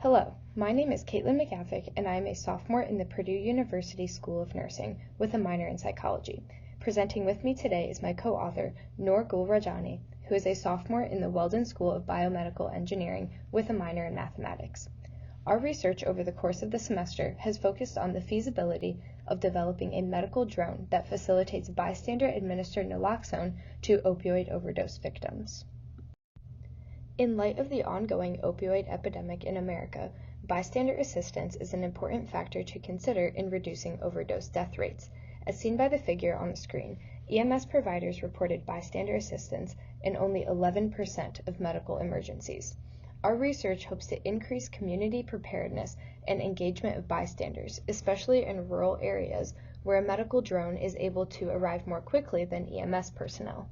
Hello, my name is Caitlin McGaffick, and I am a sophomore in the Purdue University School of Nursing with a minor in psychology. Presenting with me today is my co-author, Noor Gulrajani, who is a sophomore in the Weldon School of Biomedical Engineering with a minor in mathematics. Our research over the course of the semester has focused on the feasibility of developing a medical drone that facilitates bystander-administered naloxone to opioid overdose victims. In light of the ongoing opioid epidemic in America, bystander assistance is an important factor to consider in reducing overdose death rates. As seen by the figure on the screen, EMS providers reported bystander assistance in only 11% of medical emergencies. Our research hopes to increase community preparedness and engagement of bystanders, especially in rural areas where a medical drone is able to arrive more quickly than EMS personnel.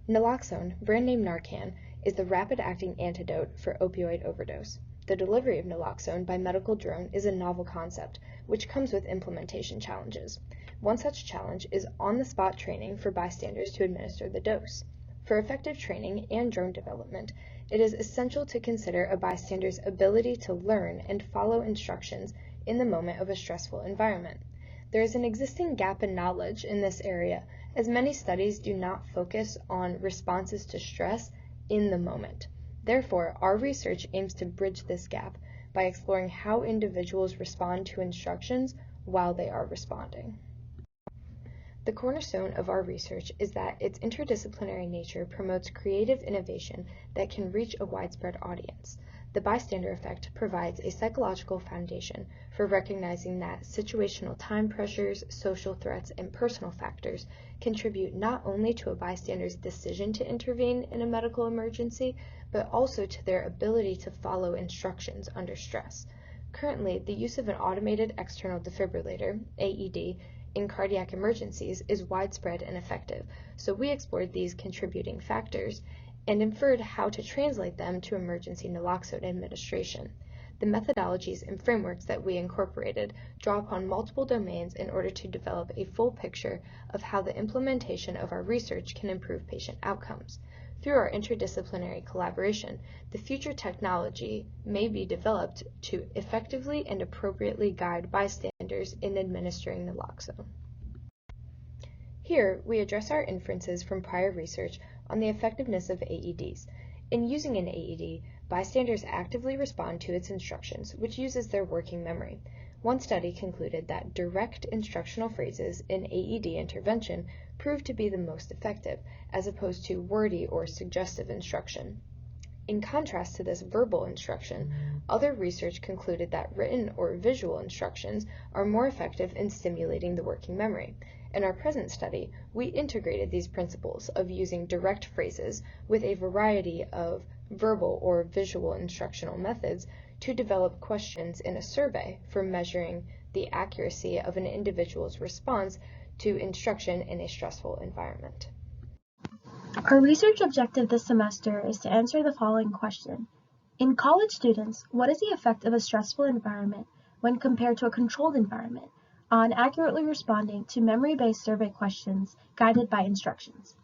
Naloxone, brand name Narcan, is the rapid-acting antidote for opioid overdose. The delivery of naloxone by medical drone is a novel concept, which comes with implementation challenges. One such challenge is on-the-spot training for bystanders to administer the dose. For effective training and drone development, it is essential to consider a bystander's ability to learn and follow instructions in the moment of a stressful environment. There is an existing gap in knowledge in this area, as many studies do not focus on responses to stress in the moment. Therefore, our research aims to bridge this gap by exploring how individuals respond to instructions while they are responding. The cornerstone of our research is that its interdisciplinary nature promotes creative innovation that can reach a widespread audience. The bystander effect provides a psychological foundation for recognizing that situational time pressures, social threats, and personal factors contribute not only to a bystander's decision to intervene in a medical emergency, but also to their ability to follow instructions under stress. Currently, the use of an automated external defibrillator, AED, in cardiac emergencies is widespread and effective, so we explored these contributing factors and inferred how to translate them to emergency naloxone administration. The methodologies and frameworks that we incorporated draw upon multiple domains in order to develop a full picture of how the implementation of our research can improve patient outcomes. Through our interdisciplinary collaboration, the future technology may be developed to effectively and appropriately guide bystanders in administering naloxone. Here, we address our inferences from prior research on the effectiveness of AEDs. In using an AED, bystanders actively respond to its instructions, which uses their working memory. One study concluded that direct instructional phrases in AED intervention proved to be the most effective, as opposed to wordy or suggestive instruction. In contrast to this verbal instruction, other research concluded that written or visual instructions are more effective in stimulating the working memory. In our present study, we integrated these principles of using direct phrases with a variety of verbal or visual instructional methods to develop questions in a survey for measuring the accuracy of an individual's response to instruction in a stressful environment. Our research objective this semester is to answer the following question. In college students, what is the effect of a stressful environment when compared to a controlled environment on accurately responding to memory-based survey questions guided by instructions?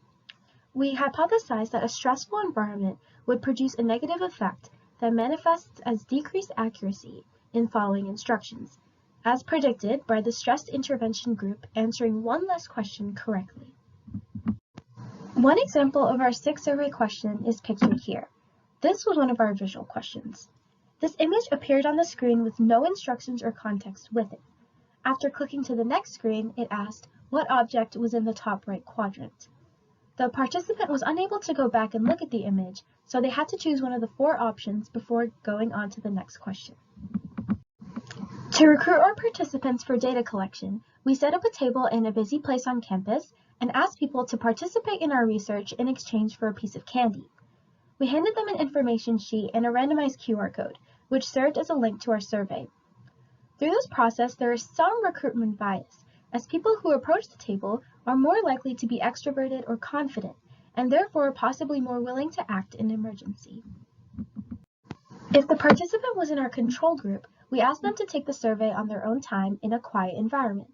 We hypothesized that a stressful environment would produce a negative effect that manifests as decreased accuracy in following instructions, as predicted by the stress intervention group answering one less question correctly. One example of our 6 survey question is pictured here. This was one of our visual questions. This image appeared on the screen with no instructions or context with it. After clicking to the next screen, it asked what object was in the top right quadrant. The participant was unable to go back and look at the image, so they had to choose one of the 4 options before going on to the next question. To recruit our participants for data collection, we set up a table in a busy place on campus and asked people to participate in our research in exchange for a piece of candy. We handed them an information sheet and a randomized QR code, which served as a link to our survey. Through this process, there is some recruitment bias, as people who approach the table are more likely to be extroverted or confident, and therefore possibly more willing to act in an emergency. If the participant was in our control group, we asked them to take the survey on their own time in a quiet environment.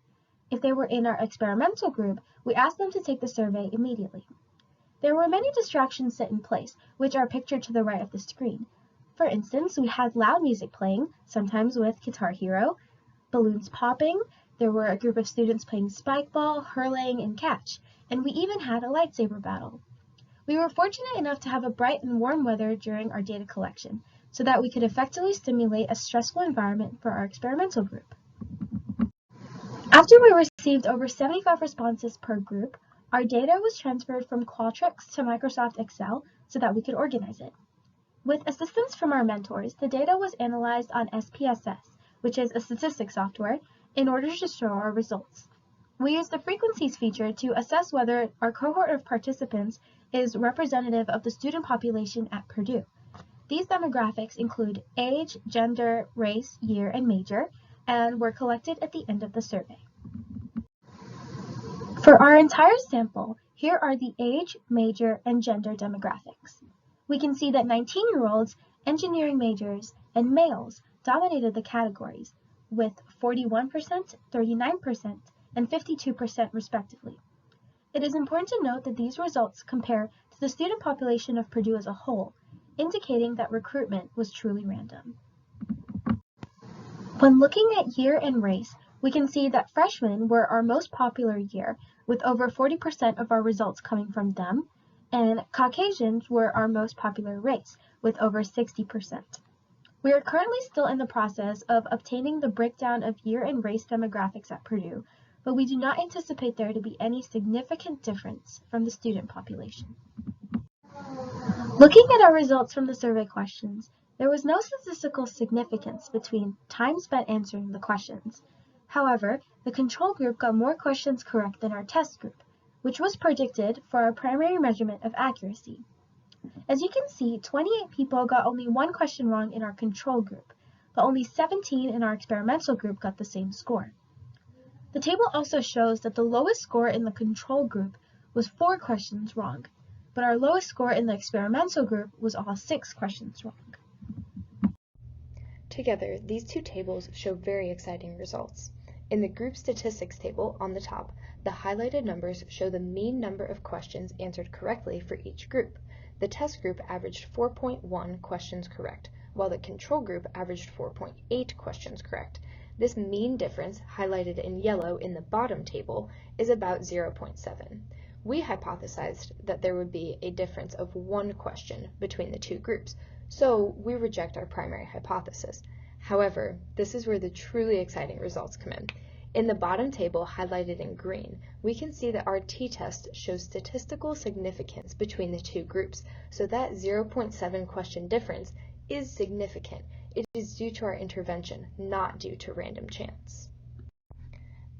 If they were in our experimental group, we asked them to take the survey immediately. There were many distractions set in place, which are pictured to the right of the screen. For instance, we had loud music playing, sometimes with Guitar Hero, balloons popping, there were a group of students playing spike ball, hurling, and catch, and we even had a lightsaber battle. We were fortunate enough to have a bright and warm weather during our data collection, so that we could effectively simulate a stressful environment for our experimental group. After we received over 75 responses per group, our data was transferred from Qualtrics to Microsoft Excel so that we could organize it. With assistance from our mentors, the data was analyzed on SPSS, which is a statistics software, in order to show our results. We used the frequencies feature to assess whether our cohort of participants is representative of the student population at Purdue. These demographics include age, gender, race, year, and major, and were collected at the end of the survey. For our entire sample, here are the age, major, and gender demographics. We can see that 19-year-olds, engineering majors, and males dominated the categories, with 41%, 39%, and 52% respectively. It is important to note that these results compare to the student population of Purdue as a whole, indicating that recruitment was truly random. When looking at year and race, we can see that freshmen were our most popular year, with over 40% of our results coming from them, and Caucasians were our most popular race, with over 60%. We are currently still in the process of obtaining the breakdown of year and race demographics at Purdue, but we do not anticipate there to be any significant difference from the student population. Looking at our results from the survey questions, there was no statistical significance between time spent answering the questions. However, the control group got more questions correct than our test group, which was predicted for our primary measurement of accuracy. As you can see, 28 people got only one question wrong in our control group, but only 17 in our experimental group got the same score. The table also shows that the lowest score in the control group was 4 questions wrong, but our lowest score in the experimental group was all 6 questions wrong. Together, these two tables show very exciting results. In the group statistics table on the top, the highlighted numbers show the mean number of questions answered correctly for each group. The test group averaged 4.1 questions correct, while the control group averaged 4.8 questions correct. This mean difference, highlighted in yellow in the bottom table, is about 0.7. We hypothesized that there would be a difference of 1 question between the two groups, so we reject our primary hypothesis. However, this is where the truly exciting results come in. In the bottom table, highlighted in green, we can see that our t-test shows statistical significance between the two groups, so that 0.7 question difference is significant. It is due to our intervention, not due to random chance.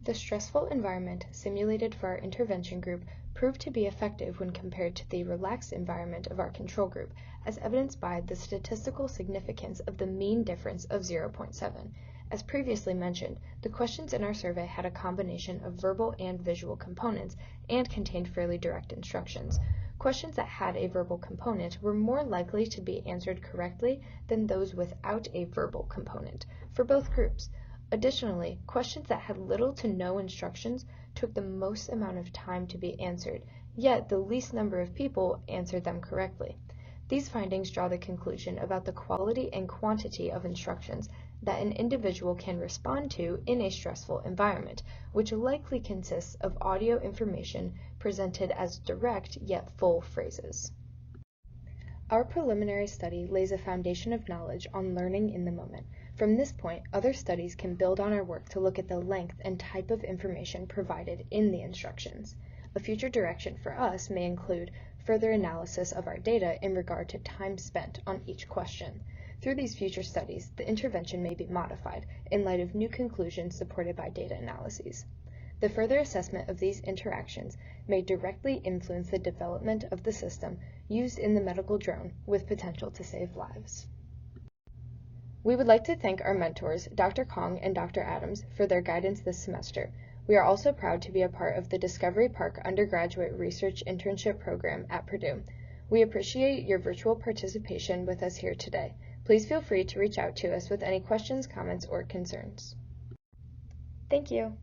The stressful environment simulated for our intervention group proved to be effective when compared to the relaxed environment of our control group, as evidenced by the statistical significance of the mean difference of 0.7. As previously mentioned, the questions in our survey had a combination of verbal and visual components and contained fairly direct instructions. Questions that had a verbal component were more likely to be answered correctly than those without a verbal component for both groups. Additionally, questions that had little to no instructions took the most amount of time to be answered, yet the least number of people answered them correctly. These findings draw the conclusion about the quality and quantity of instructions that an individual can respond to in a stressful environment, which likely consists of audio information presented as direct yet full phrases. Our preliminary study lays a foundation of knowledge on learning in the moment. From this point, other studies can build on our work to look at the length and type of information provided in the instructions. A future direction for us may include further analysis of our data in regard to time spent on each question. Through these future studies, the intervention may be modified in light of new conclusions supported by data analyses. The further assessment of these interactions may directly influence the development of the system used in the medical drone with potential to save lives. We would like to thank our mentors, Dr. Kong and Dr. Adams, for their guidance this semester. We are also proud to be a part of the Discovery Park Undergraduate Research Internship Program at Purdue. We appreciate your virtual participation with us here today. Please feel free to reach out to us with any questions, comments, or concerns. Thank you.